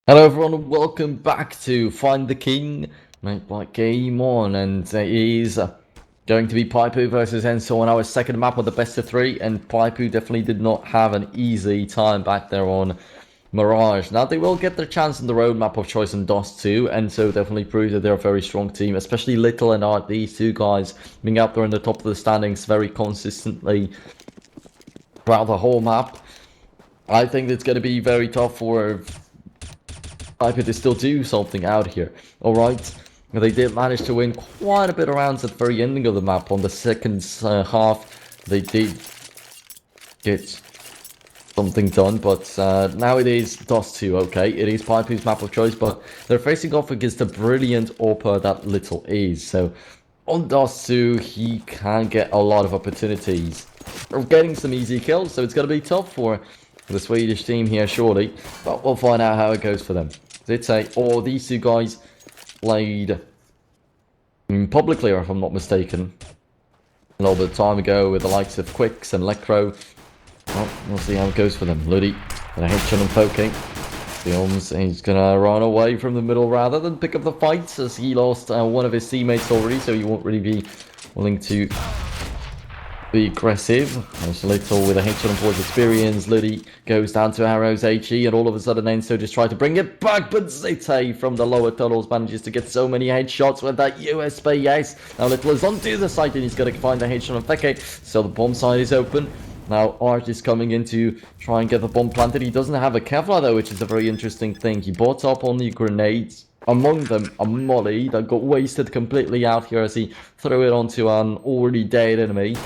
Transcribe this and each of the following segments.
Hello everyone and welcome back to Find the King, made by Game On, and it is going to be Pipoo versus Enso on our second map of the best of three, and Pipoo definitely did not have an easy time back there on Mirage. Now they will get their chance on the road map of choice on Dust2, and so definitely proves that they're a very strong team, especially Little and Art, these two guys being out there in the top of the standings very consistently throughout the whole map. I think it's going to be very tough for Pipoo to still do something out here. Alright, they did manage to win quite a bit of rounds at the very ending of the map. On the second half, they did get something done, but now it is Dust2, okay? It is Pipoo's map of choice, but they're facing off against the brilliant AWPer that Little is. So on Dust2, he can get a lot of opportunities of getting some easy kills, so it's going to be tough for the Swedish team here, surely. But we'll find out how it goes for them. These two guys played publicly, if I'm not mistaken, a little bit of time ago with the likes of Quicks and Lecro. Well, we'll see how it goes for them. Luddy, and a headshot and poking. Films, he's gonna run away from the middle rather than pick up the fight, as he lost one of his teammates already, so he won't really be willing to be aggressive. There's Little with a headshot and force experience. Luddy goes down to Arrows HE, and all of a sudden Enso just tried to bring it back, but Zite from the lower tunnels manages to get so many headshots with that USB. Yes, now Little is onto the site and he's going to find the headshot on Feke, so the bomb side is open. Now Art is coming in to try and get the bomb planted. He doesn't have a Kevlar though, which is a very interesting thing. He bought up on the grenades, among them a molly that got wasted completely out here as he threw it onto an already dead enemy.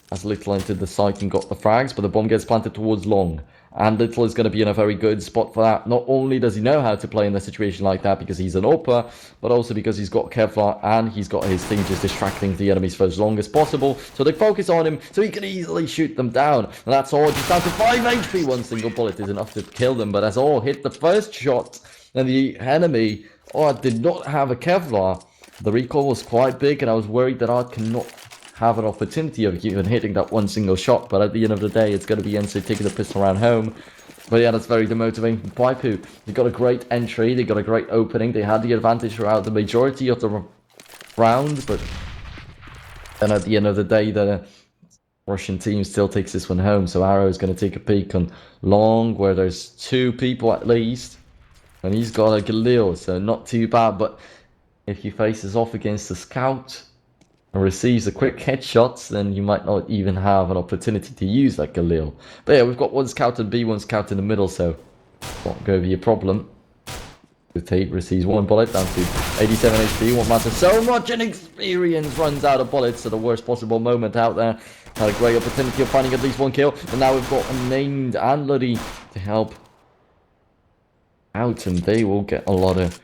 As Little entered the site and got the frags, but the bomb gets planted towards long. And Little is going to be in a very good spot for that. Not only does he know how to play in a situation like that because he's an AWPer, but also because he's got Kevlar and he's got his team just distracting the enemies for as long as possible. So they focus on him so he can easily shoot them down. And that's all, just down to 5 HP. One single bullet is enough to kill them, but as all hit the first shot, and the enemy, did not have a Kevlar. The recoil was quite big, and I was worried that Art cannot have an opportunity of even hitting that one single shot, but at the end of the day, it's going to be Enso taking the pistol around home. But yeah, that's very demotivating. Pipoo, they got a great entry, they got a great opening, they had the advantage throughout the majority of the round, but then at the end of the day, the Russian team still takes this one home, so Arrow is going to take a peek on long, where there's 2 people at least, and he's got a Galil, so not too bad, but if he faces off against the scout and receives a quick headshot, then you might not even have an opportunity to use that Galil. But yeah, we've got one scout in B, one scout in the middle, so not going to be a problem. Tate receives 1 bullet down to 87 HP. Won't matter so much, and experience runs out of bullets at the worst possible moment out there. Had a great opportunity of finding at least 1 kill, and now we've got a named and Luddy to help out, and they will get a lot of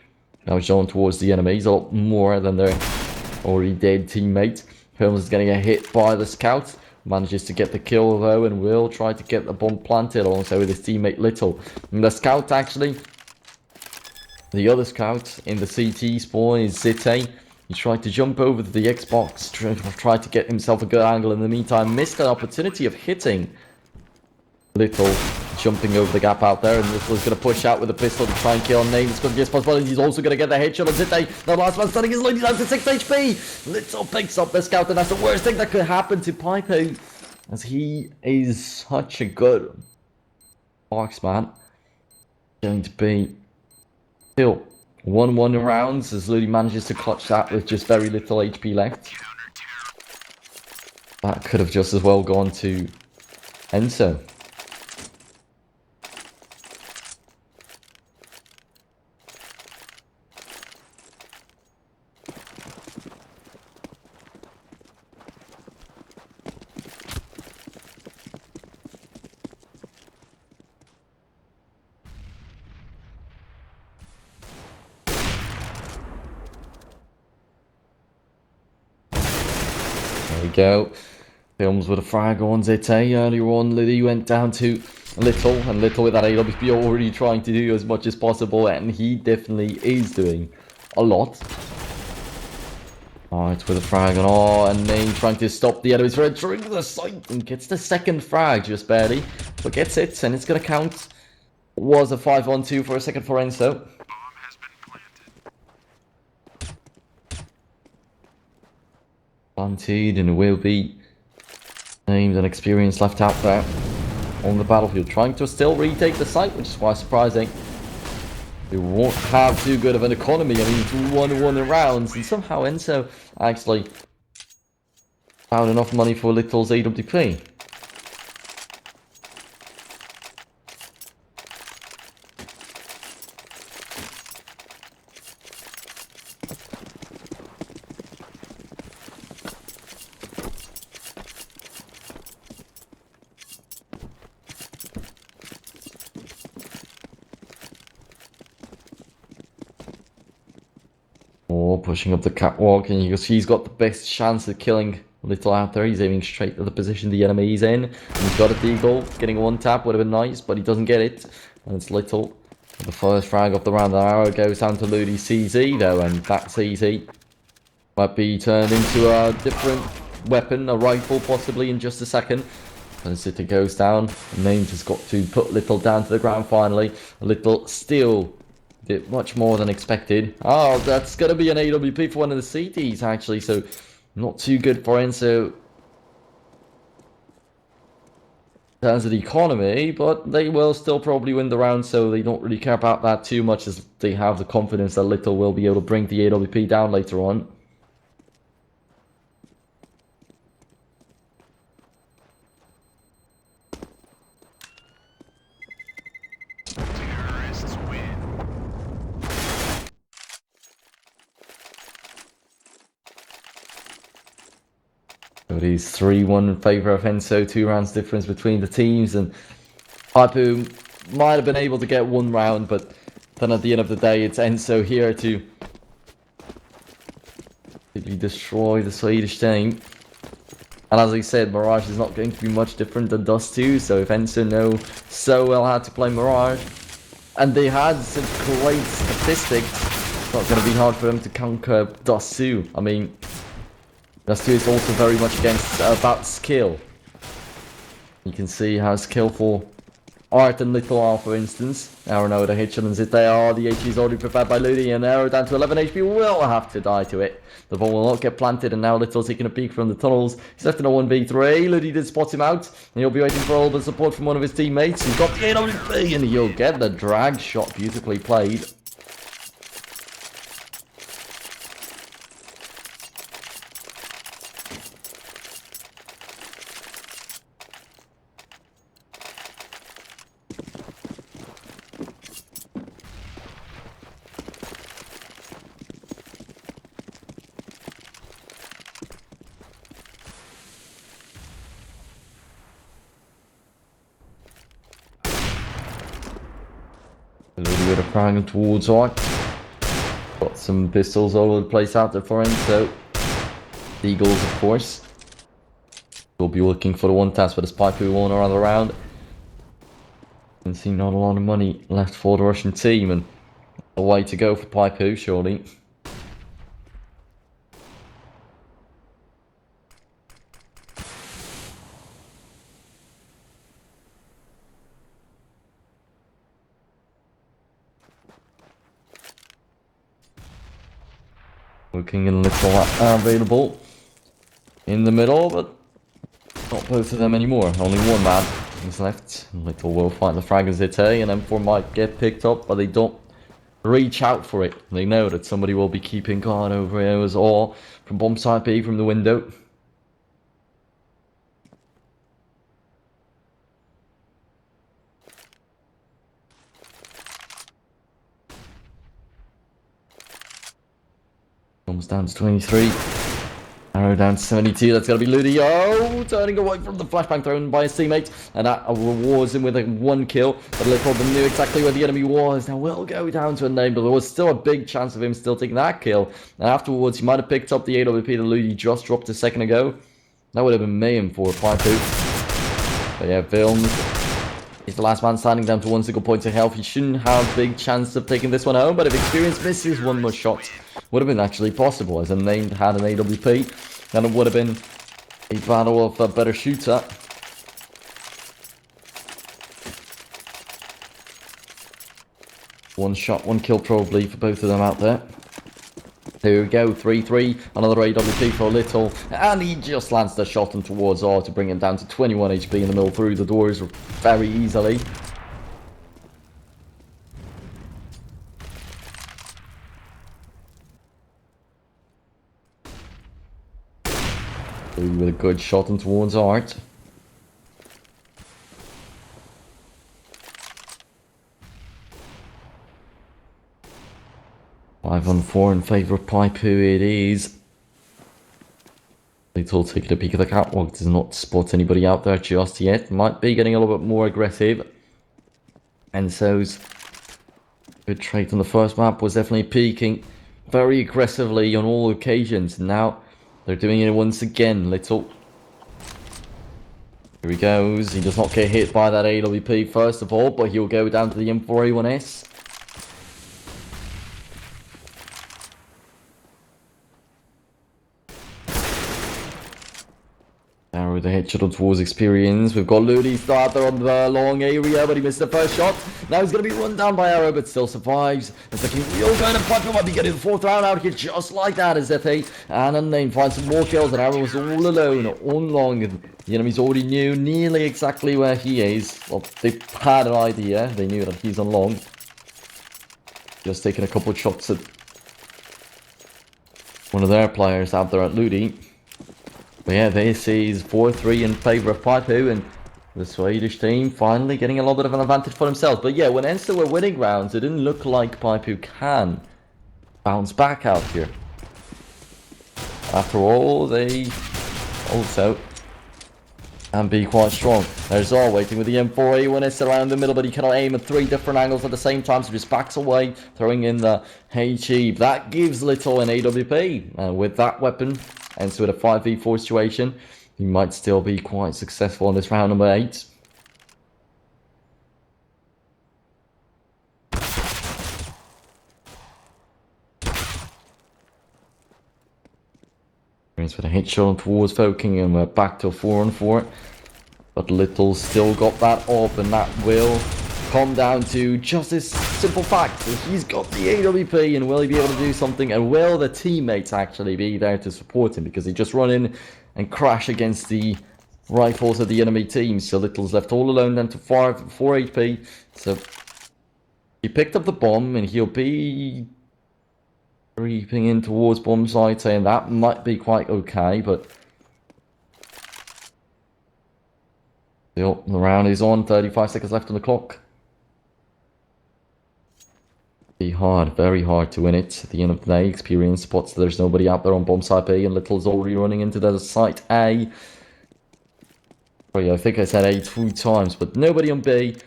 damage on towards the enemies, a lot more than their already dead teammate. Films is going to get hit by the scout. Manages to get the kill though, and will try to get the bomb planted alongside with his teammate Little. And the scout actually, the other scout in the CT spawn is Zite. He tried to jump over to the Xbox, tried to get himself a good angle. In the meantime, missed an opportunity of hitting Little, jumping over the gap out there, and Little is going to push out with a pistol to try and kill Name. It's going to get possible. He's also going to get the headshot on Zite. The last man standing is leading down to 6 HP. Little picks up the scout, and that's the worst thing that could happen to Pipoo, as he is such a good marksman. Going to be still 1-1 rounds as Luddy manages to clutch that with just very little HP left. That could have just as well gone to Enso. There we go. Films with a frag on Zite. Earlier on, Liddy went down to Little, and Little with that AWP already trying to do as much as possible, and he definitely is doing a lot. Alright, with a frag on, and Name trying to stop the enemies from entering the site, and gets the second frag just barely, but gets it, and it's going to count. Was a 5-on-2 for a second for Enso. Planted, and it will be named and experience left out there on the battlefield, trying to still retake the site, which is quite surprising. They won't have too good of an economy. I mean, 1-1 rounds, and somehow Enso actually found enough money for Little's AWP. Pushing up the catwalk, and you can see he's got the best chance of killing Little out there. He's aiming straight at the position the enemy is in. And he's got a deagle. Getting one tap would have been nice, but he doesn't get it. And it's Little. The first frag of the round. The arrow goes down to Ludi CZ though, and that CZ might be turned into a different weapon, a rifle possibly in just a second. And City goes down. Names has got to put Little down to the ground finally. Little still did much more than expected. Oh, that's going to be an AWP for one of the CTs, actually, so not too good for Enso in terms of the economy, but they will still probably win the round, so they don't really care about that too much, as they have the confidence that Little will be able to bring the AWP down later on. So it is 3-1 in favour of Enso, 2 rounds difference between the teams, and Pipoo might have been able to get 1 round, but then at the end of the day, it's Enso here to completely destroy the Swedish team. And as I said, Mirage is not going to be much different than Dust2, so if Enso know so well how to play Mirage, and they had such great statistics, it's not going to be hard for them to conquer Dust2. I mean, Dust2 is also very much about skill. You can see how skillful Art and Little are, for instance. Arrow now with a headshot and they are. The HE is already prepared by Ludi, and Arrow down to 11 HP will have to die to it. The ball will not get planted, and now Little taking a peek from the tunnels. He's left in a 1v3. Ludi did spot him out, and he'll be waiting for all the support from one of his teammates. He's got the AWP, and he'll get the drag shot. Beautifully played. A little bit of pranging towards Art. Got some pistols all over the place out there for him, so Eagles, of course. We'll be looking for the one task, but as Pipoo won around the round. You can see not a lot of money left for the Russian team, and a way to go for Pipoo, surely. Looking a little available in the middle, but not both of them anymore. Only one man is left. Little will find the frag as it, and M4 might get picked up, but they don't reach out for it. They know that somebody will be keeping guard over here as all from bomb side B from the window. Comes down to 23. Arrow down to 72. That's going to be Ludi. Oh, turning away from the flashbang thrown by his teammate. And that rewards him with a 1 kill. But Little knew exactly where the enemy was. Now we'll go down to a name, but there was still a big chance of him still taking that kill. And afterwards, he might have picked up the AWP that Ludi just dropped a second ago. That would have been mayhem for Pipoo. But yeah, Films. He's the last man standing down to 1 single point of health. He shouldn't have a big chance of taking this one home, but if Experience misses one more shot, would have been actually possible, as Unnamed had an AWP, and it would have been a battle of a better shooter. One shot, one kill probably for both of them out there. There we go, 3-3, another AWP for a little, and he just lands the shot and towards R to bring him down to 21 HP in the middle through the doors very easily. With a good shot and towards Art. Five on 4 in favour of Pipoo it is. Little taking a peek at the catwalk, does not spot anybody out there just yet. Might be getting a little bit more aggressive. Enso's good trait on the first map was definitely peeking very aggressively on all occasions. Now they're doing it once again. Little. Here he goes. He does not get hit by that AWP first of all, but he'll go down to the M4A1S. Now with the headshot towards experience. We've got Looney still out there on the long area, but he missed the first shot. Now he's going to be run down by Arrow, but still survives. It's looking real good, and Pipoo might be getting the 4th round out here just like that as FA and Unnamed find some more kills, and Arrow was all alone on long. And the enemies already knew nearly exactly where he is. Well, they had an idea. They knew that he's on long. Just taking a couple of shots at one of their players out there at Ludi. But yeah, this is 4-3 in favour of Pipoo, and the Swedish team finally getting a little bit of an advantage for themselves. But yeah, when Enso were winning rounds, it didn't look like Pipoo can bounce back out here. After all, they also can be quite strong. There's all waiting with the M4A1S around the middle, but he cannot aim at 3 different angles at the same time, so just backs away, throwing in the HE. That gives Little an AWP, and with that weapon, and so with a 5v4 situation, he might still be quite successful in this round number 8. For the headshot towards Foking, and we're back to a 4-on-4. But Little still got that up, and that will come down to just this simple fact that he's got the AWP, and will he be able to do something, and will the teammates actually be there to support him, because he just run in and crash against the rifles of the enemy team. So Little's left all alone down to 4 HP. So he picked up the bomb, and he'll be creeping in towards bomb site, saying that might be quite okay, but still the round is on. 35 seconds left on the clock. Be hard, very hard to win it at the end of the day. Experience spots there's nobody out there on bomb site B, and Little's already running into the site A. Oh yeah, I think I said A 2 times, but nobody on B.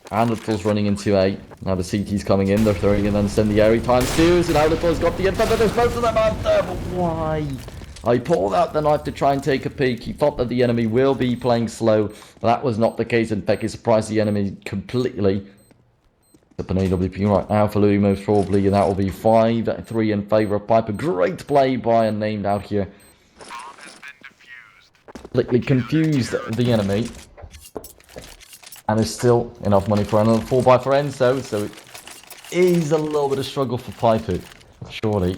And Little's running into A. Now the CT's coming in, they're throwing in incendiary times 2, so now Little's got the info, but there's both of them out there, but why? I pulled out the knife to try and take a peek. He thought that the enemy will be playing slow, but that was not the case. In fact, he surprised the enemy completely. Up an AWP right now for Louis most probably, and that will be 5-3 in favour of Piper. Great play by Unnamed out here. Completely confused the enemy. And there's still enough money for another 4x for Enso, so it is a little bit of struggle for Pipoo, surely.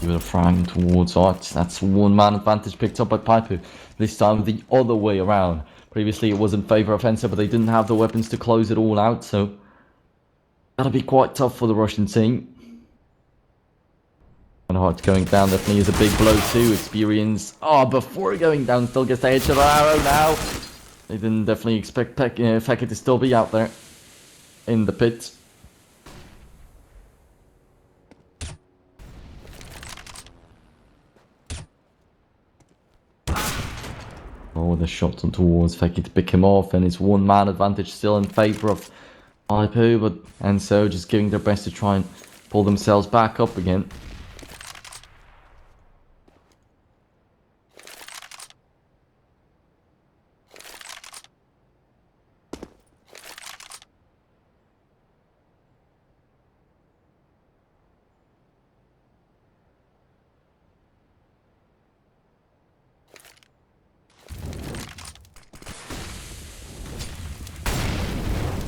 Give it a frag towards Art. That's 1-man advantage picked up by Pipoo. This time the other way around. Previously it was in favour of Enso, but they didn't have the weapons to close it all out, so that'll be quite tough for the Russian team. And Hart going down definitely is a big blow too. Experience. Oh, before going down, still gets the headshot arrow now. They didn't definitely expect Fekir to still be out there in the pit. Oh, the shot on towards Fekir to pick him off, and it's 1-man advantage still in favour of Pipoo, but Enso just giving their best to try and pull themselves back up again.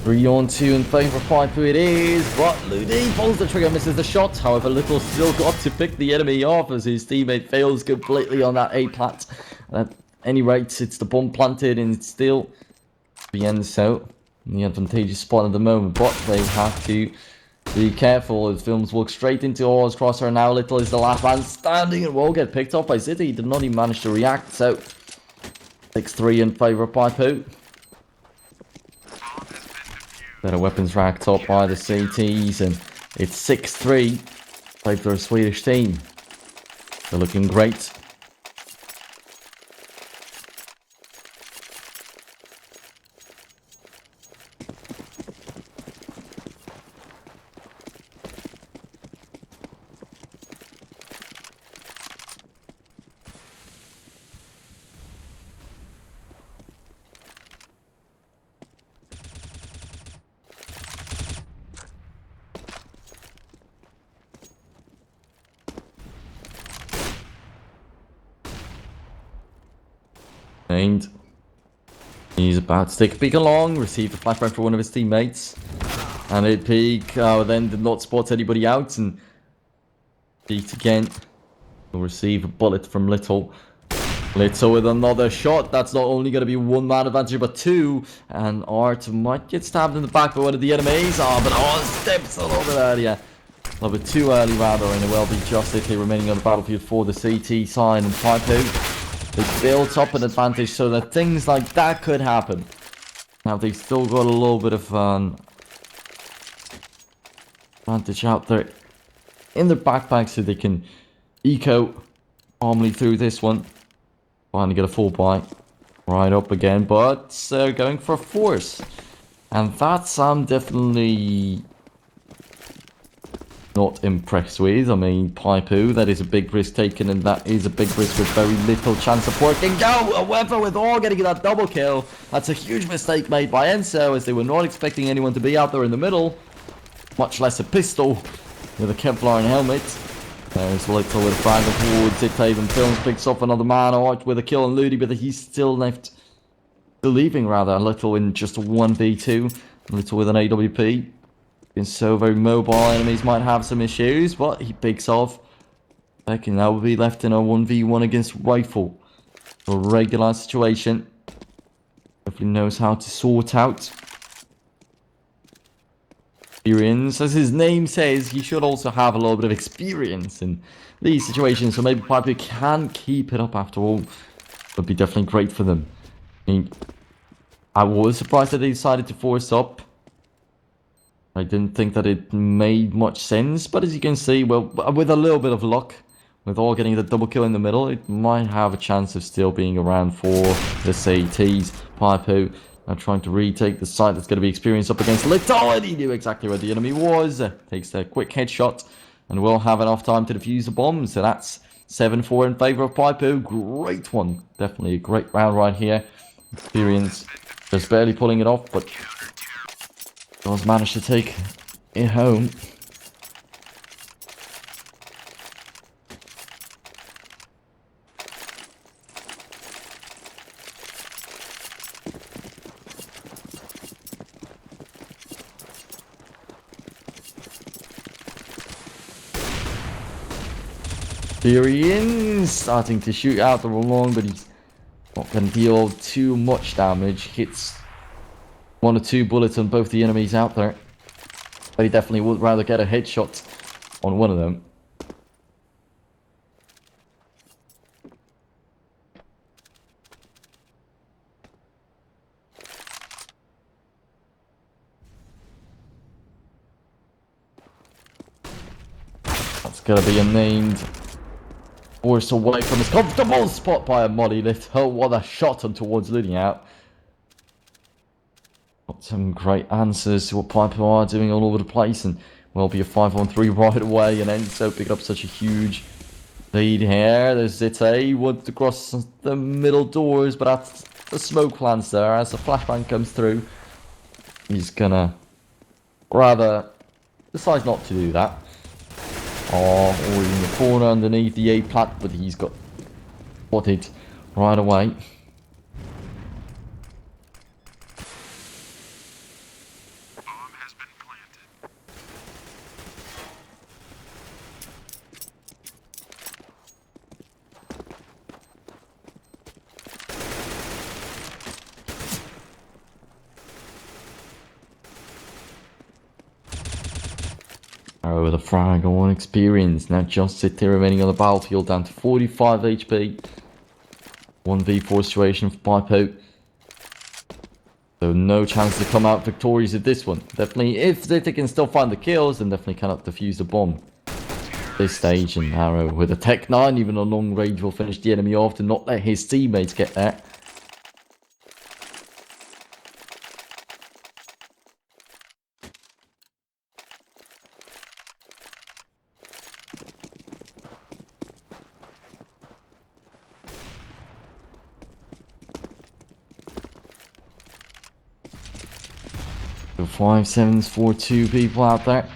3-on-2 in favour of Pipoo it is, but Ludi pulls the trigger, misses the shot. However, Little still got to pick the enemy off as his teammate fails completely on that A-plant. At any rate, it's the bomb planted and it's still the Enso in the advantageous spot at the moment, but they have to be careful as Films walk straight into Oz Crosser. Now Little is the last man standing and will get picked off by City. He did not even manage to react, so 6-3 in favour of Pipoo. Better weapons racked up by the CTs, and it's 6-3 played for a Swedish team. They're looking great. And he's about to take a peek along, received a flashbang from one of his teammates. And a peek, then did not spot anybody out, and peeked again. Will receive a bullet from Little. Little with another shot. That's not only going to be one man advantage, but two. And Art might get stabbed in the back by one of the enemies. But steps a little bit earlier. A little bit too early, rather, and it will be just Italy remaining on the battlefield for the CT sign and Pipoo. They built up an advantage so that things like that could happen. Now they've still got a little bit of advantage out there in their backpack, so they can eco calmly through this one. Finally get a full buy. Right up again, but going for a force. And that's definitely not impressed with. I mean, Pipoo, that is a big risk taken, and that is a big risk with very little chance of working. Go! However, with all getting that double kill, that's a huge mistake made by Enso, as they were not expecting anyone to be out there in the middle, much less a pistol with a Kevlar and helmet. There's Little with a frag towards it. Even Films picks off another man out with a kill on Ludi, but he's still leaving rather. Little in just a 1v2. Little with an AWP. Been so very mobile, enemies might have some issues, but he picks off. Beck now will be left in a 1v1 against Rifle. A regular situation. Definitely knows how to sort out experience. As his name says, he should also have a little bit of experience in these situations, so maybe Pipoo can keep it up after all. Would be definitely great for them. I mean, I was surprised that they decided to force up. I didn't think that it made much sense, but as you can see, well, with a little bit of luck, with all getting the double kill in the middle, it might have a chance of still being around for the CTs. Pipoo now trying to retake the site that's going to be experienced up against Little, and he knew exactly where the enemy was. Takes a quick headshot, and will have enough time to defuse the bomb, so that's 7-4 in favour of Pipoo. Great one. Definitely a great round right here. Experience just barely pulling it off, but does manage to take it home. Experience starting to shoot out the long, but he's not going to deal too much damage. Hits 1 or 2 bullets on both the enemies out there, but he definitely would rather get a headshot on one of them. That's going to be a named force away from his comfortable spot by a Molly Little. What a shot on towards leading out. Got some great answers to what Pipoo are doing all over the place, and will be a 5-on-3 right away, and Enso picking up such a huge lead here. There's Zite, wants to cross the middle doors, but that's the smoke plants there. As the flashbang comes through, he's gonna rather decide not to do that. Or in the corner underneath the A plat, but he's got spotted right away. with a frag on experience. Now just sit there remaining on the battlefield down to 45 HP. 1v4 situation for Pipoo. So no chance to come out victorious at this one. Definitely, if they can still find the kills, then definitely cannot defuse the bomb. This stage, and Arrow with a Tech 9, even on long range, will finish the enemy off to not let his teammates get there. So 5-7s for 2 people out there.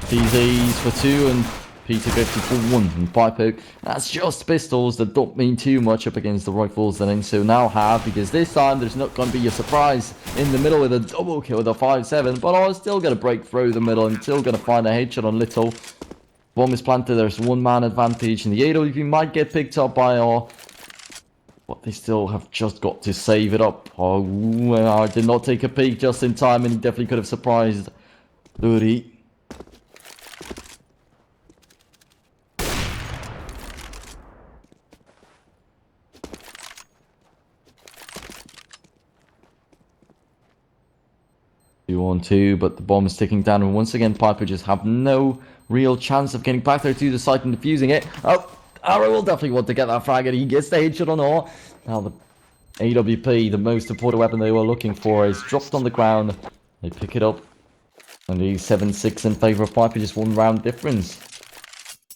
TZs for 2 and Peter 50 for 1. And Pipoo, that's just pistols that don't mean too much up against the rifles that Enso now have, because this time there's not going to be a surprise in the middle with a double kill with a 5-7, but I was still going to break through the middle and still going to find a headshot on Little. Bomb is planted, there's 1-man advantage, and the AWP might get picked up by R. But they still have just got to save it up. Oh, I did not take a peek just in time, and he definitely could have surprised Luri. Two on two, but the bomb is ticking down, and once again, Piper just have no real chance of getting back there to the site and defusing it. Oh, Arrow will definitely want to get that frag, and he gets the headshot on all. Now the AWP, the most important weapon they were looking for, is dropped on the ground. They pick it up, and he's 7-6 in favor of Piper, just 1 round difference.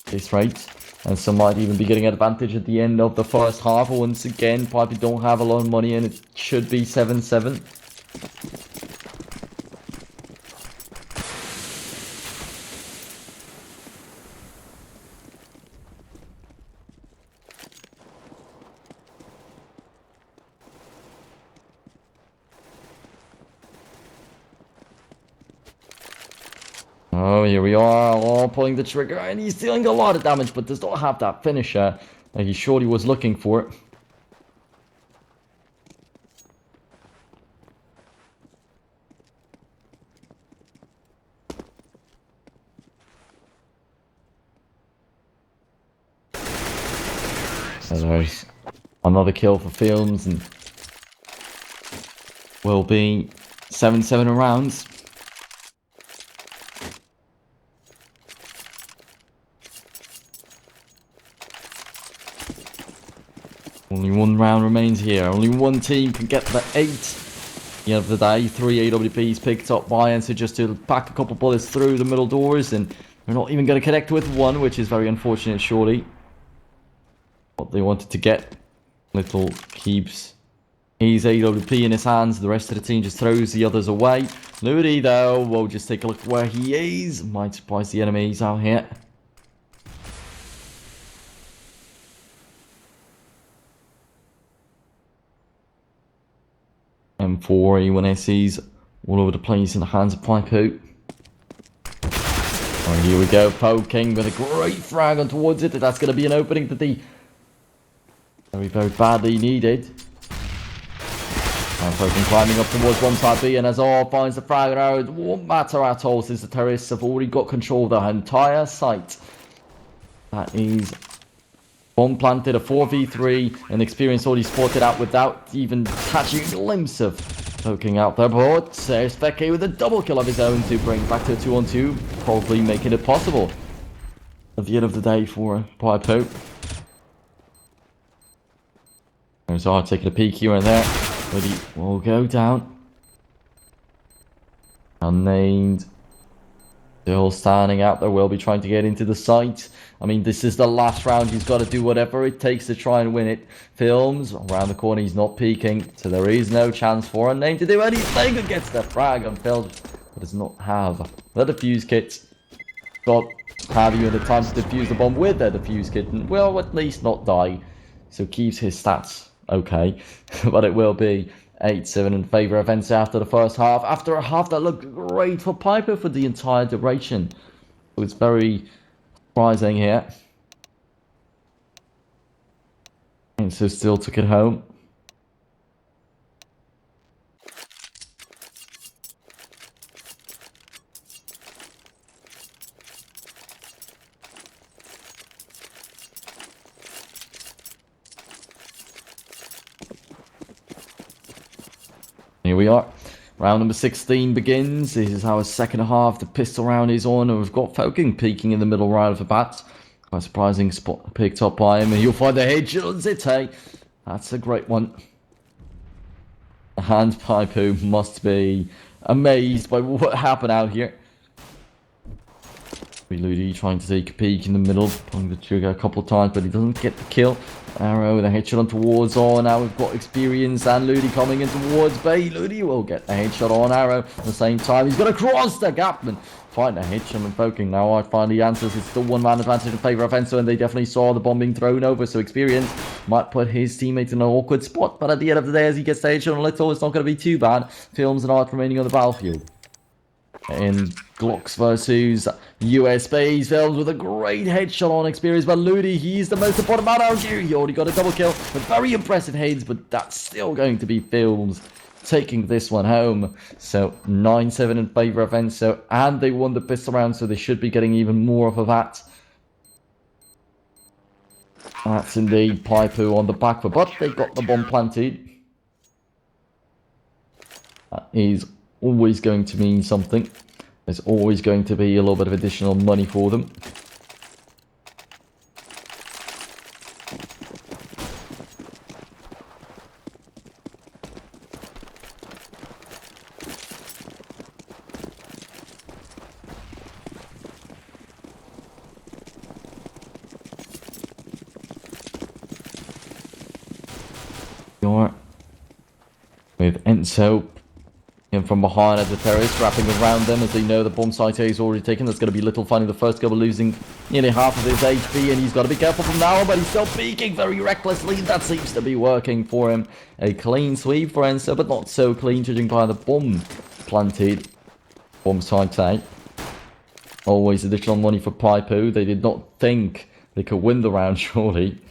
This rate, and some might even be getting an advantage at the end of the first half. Once again, Piper don't have a lot of money, and it should be 7-7. Oh, here we are, all pulling the trigger, and he's dealing a lot of damage, but does not have that finisher that he surely was looking for. So there's another kill for Films, and will be 7-7 rounds. Only 1 round remains here. Only 1 team can get the 8. At the end of the day, 3 AWPs picked up by Enso just to pack a couple bullets through the middle doors, and they're not even going to connect with 1, which is very unfortunate, surely. What they wanted to get. Little keeps his AWP in his hands. The rest of the team just throws the others away. Ludi, though, we'll just take a look where he is. Might surprise the enemies out here. M4 A1SEs all over the place in the hands of Pipoo. Oh, here we go, poking with a great frag on towards it. That's going to be an opening that the very badly needed. And poking climbing up towards one side B, and as all finds the frag out, it won't matter at all since the terrorists have already got control of the entire site. That is bomb planted, a 4v3, and experience already spotted out without even catching a glimpse of poking out there. But there's Feke with a double kill of his own to bring back to a 2-on-2, probably making it possible at the end of the day for Pipoo. There's R taking a peek here and there, but he will go down. Unnamed. Still standing out there, will be trying to get into the site. I mean, this is the last round. He's got to do whatever it takes to try and win it. Films around the corner. He's not peeking, so there is no chance for Unnamed to do anything against the frag on Films, but does not have the defuse kit. Got have you in the time to defuse the bomb with the defuse kit, and will at least not die. So keeps his stats okay, but it will be 8-7 in favor of Enso after the first half. After a half that looked great for Piper for the entire duration. So it's very surprising here. Enso still took it home. Here we are. Round number 16 begins. This is our second half. The pistol round is on, and we've got Falcon peeking in the middle right of the bat. Quite surprising spot picked up by him, and you'll find the headshot on Zite. That's a great one. And Pipoo must be amazed by what happened out here. Ludi trying to take a peek in the middle, pulling the trigger a couple of times, but he doesn't get the kill. Arrow with a headshot on towards on. Now we've got experience and Ludi coming in towards Bay. Ludi will get the headshot on Arrow at the same time. He's going to cross the gap and find a headshot and poking. Now I finally answers. It's still one man advantage in favour of Enso, and they definitely saw the bomb being thrown over. So experience might put his teammates in an awkward spot, but at the end of the day, as he gets the headshot on Little, it's not going to be too bad. Films and art remaining on the battlefield. In Glocks versus USBs, Films with a great headshot on experience by Ludi. He's the most important man out here. He already got a double kill with very impressive heads, but that's still going to be Films taking this one home. So 9-7 in favour of Enso, and they won the pistol round, so they should be getting even more of that. That's indeed Pipoo on the back foot, but they got the bomb planted. That is always going to mean something. There's always going to be a little bit of additional money for them. With Enso in from behind at the terrace, wrapping around them as they know the bomb site is already taken. That's going to be Little finding the first goal, losing nearly half of his HP, and he's got to be careful from now on, but he's still peeking very recklessly. That seems to be working for him. A clean sweep for Enso, but not so clean, judging by the bomb planted. Bomb site A. Always additional money for Pipoo. They did not think they could win the round, surely.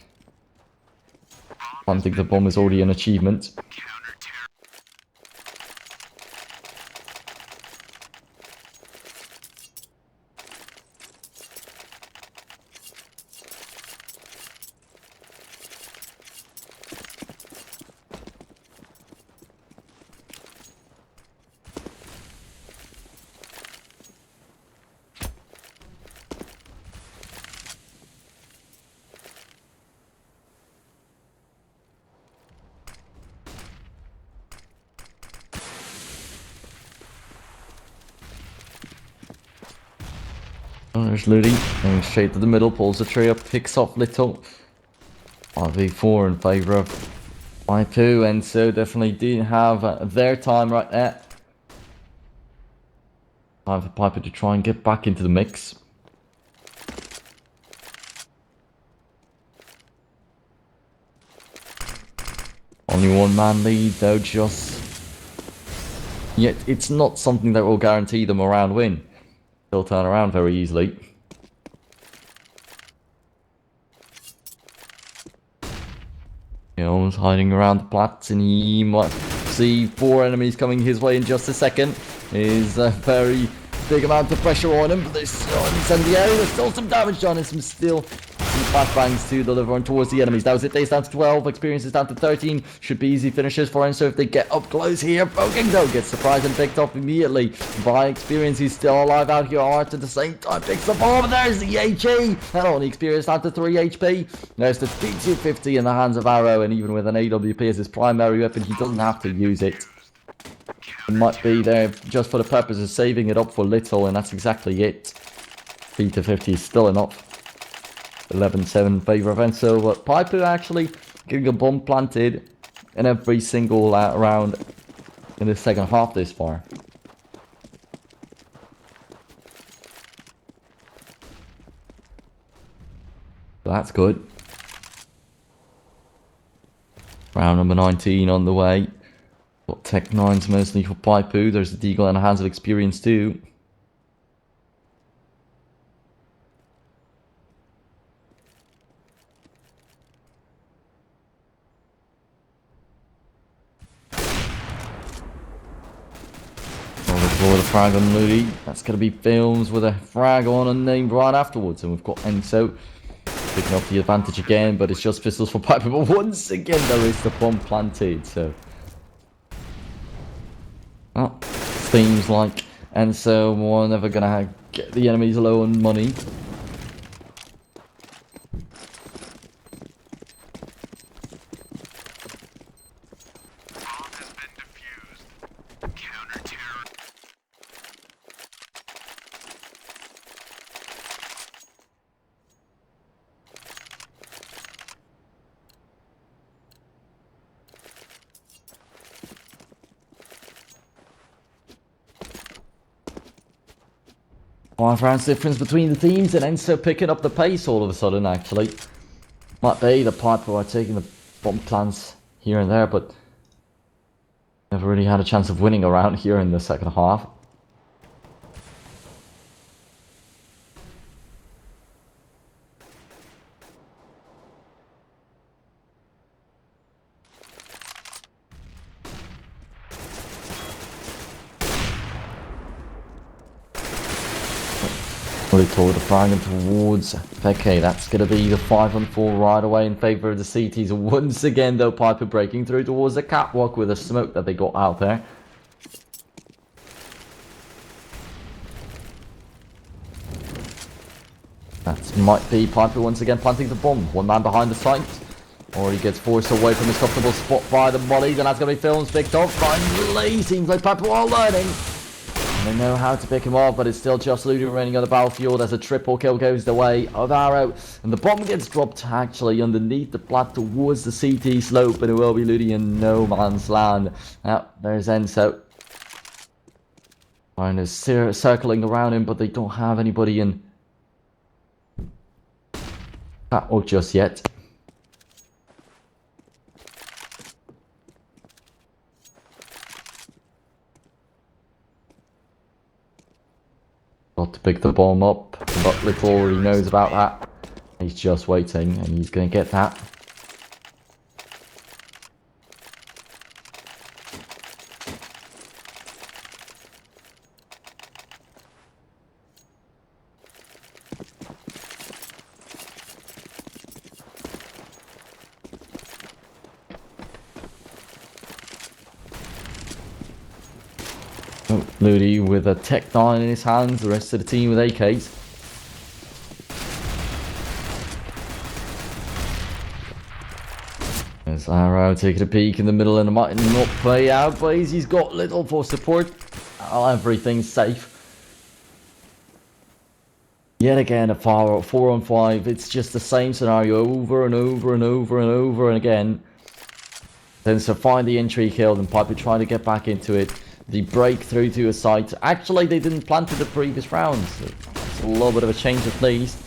Planting the bomb is already an achievement. There's Ludi, going straight to the middle, pulls the tree up, picks off Little. 5v4 in favour of Pipoo, and so definitely didn't have their time right there. Time for Pipoo to try and get back into the mix. Only one man lead though, just... Yet it's not something that will guarantee them a round win. They'll turn around very easily. He's hiding around the plats, and he might see 4 enemies coming his way in just a second. Is a very big amount of pressure on him, but there's still incendiary. There's still some damage done, and some flashbangs to deliver on towards the enemies. That was it. Days down to 12. Experience is down to 13. Should be easy finishes for Enso if they get up close here. Poking though gets surprised and picked up immediately by Experience. He's still alive out here. Art at the same time picks up. Oh, but there's the HE. And only Experience down to 3 HP. There's the P250 in the hands of Arrow, and even with an AWP as his primary weapon, he doesn't have to use it. It might be there just for the purpose of saving it up for Little, and that's exactly it. P250 is still enough. 11-7 in favour of Enso, but Pipoo actually getting a bomb planted in every single round in the second half this far. So that's good. Round number 19 on the way. Got Tech 9s mostly for Pipoo. There's the Deagle in the hands of Experience too. For the frag on Ludi. That's going to be Films with a frag on unnamed right afterwards. And we've got Enso picking up the advantage again, but it's just pistols for Pipoo. But once again, there is the bomb planted. So Seems like. And so we're never gonna get the enemies low on money. Five rounds difference between the teams, and Enso picking up the pace all of a sudden, actually. Might be the Pipoo are taking the bomb plants here and there, but never really had a chance of winning around here in the second half. Really toward the flagging towards Peke. That's going to be the 5-on-4 right away in favour of the CTs. Once again, though, Pipoo breaking through towards the catwalk with a smoke that they got out there. That might be Pipoo once again planting the bomb. One man behind the site. Or he gets forced away from his comfortable spot by the mollies, and that's going to be Films picked off. Finally, seems like Pipoo are learning. They know how to pick him off, but it's still just Ludi remaining on the battlefield as a triple kill goes the way of Arrow. And the bomb gets dropped actually underneath the plat towards the CT slope, and it will be Ludi in no man's land. Now, there's Enso. Kind of circling around him, but they don't have anybody in catwalk just yet. Got to pick the bomb up, but little already knows about that. He's just waiting, and he's going to get that. Oh, Ludi with a Tech 9 in his hands, the rest of the team with AKs. There's Arrow taking a peek in the middle, and it might not play out, but he's got little for support. Everything's safe. Yet again, a 4-on-5. It's just the same scenario over and over and over and over and again. Then so find the entry kill, and Pipoo trying to get back into it. The breakthrough to a site. Actually, they didn't plant it the previous rounds. So it's a little bit of a change of pace.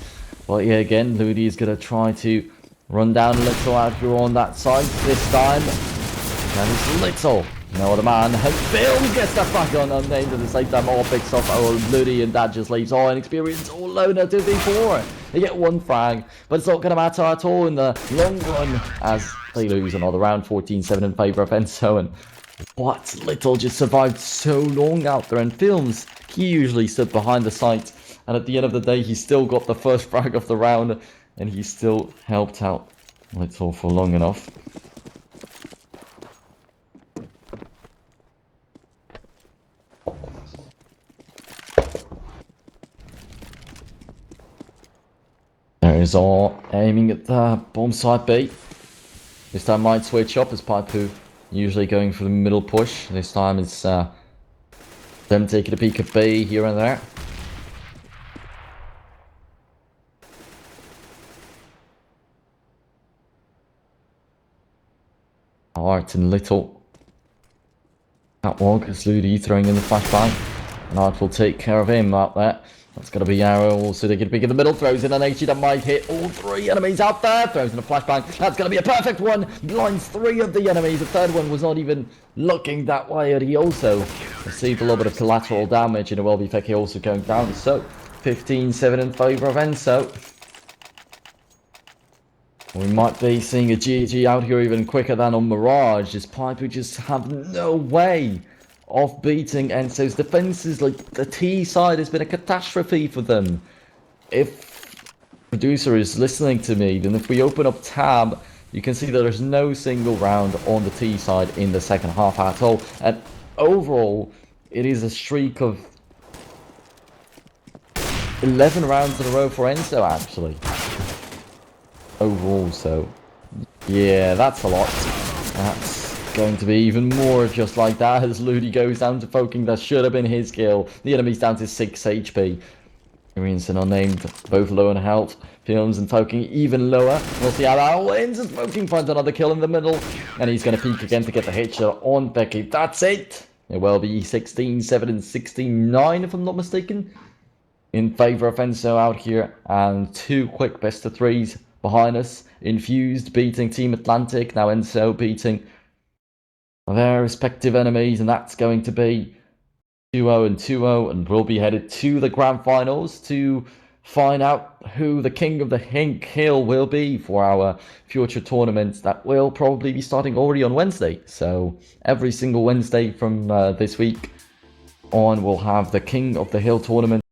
But yeah, again, Ludi is going to try to run down Little out here on that side this time. And it's Little. No other man. And Bill gets that back on unnamed at the same time. All picks off Ludi, and that just leaves all inexperience all alone at 2v4. They get one frag, but it's not going to matter at all in the long run as they lose another round. 14-7 in favour of Enso. And what? Little just survived so long out there, and Films, he usually stood behind the site, and at the end of the day he still got the first frag of the round, and he still helped out Little for long enough. There is all aiming at the bomb site B. This time might switch up as Pipoo usually going for the middle push. This time it's them taking a peek at B here and there. Art and Little. Catwalk is Ludi throwing in the flashbang. And Art will take care of him out there. That's going to be Arrow also taking a peek in the middle. Throws in an HE that might hit all three enemies out there. Throws in a flashbang. That's going to be a perfect one. Blinds three of the enemies. The third one was not even looking that way. And he also received a little bit of collateral damage. And it will be Feki also going down. So 15-7 in favour of Enso. We might be seeing a GG out here even quicker than on Mirage. As Pipoo just have no way of beating Enso's defenses. Like, the T side has been a catastrophe for them. If producer is listening to me, then if we open up tab, you can see that there's no single round on the T side in the second half at all. And overall, it is a streak of 11 rounds in a row for Enso, actually. Overall, so yeah, that's a lot. That's going to be even more just like that as Ludi goes down to poking. That should have been his kill. The enemy's down to 6 HP. Enso unnamed, both low in health. Films and poking even lower. We'll see how that all ends. And poking finds another kill in the middle. And he's going to peek again to get the hit shot on Becky. That's it. It will be 16-7 and 16-9 if I'm not mistaken. In favour of Enso out here. And 2 quick best of 3s behind us. Infused beating Team Atlantic. Now Enso beating their respective enemies. And that's going to be 2-0 and 2-0, and we'll be headed to the grand finals to find out who the king of the Hink Hill will be for our future tournaments that will probably be starting already on Wednesday. So every single Wednesday from this week on, we'll have the King of the Hill tournament.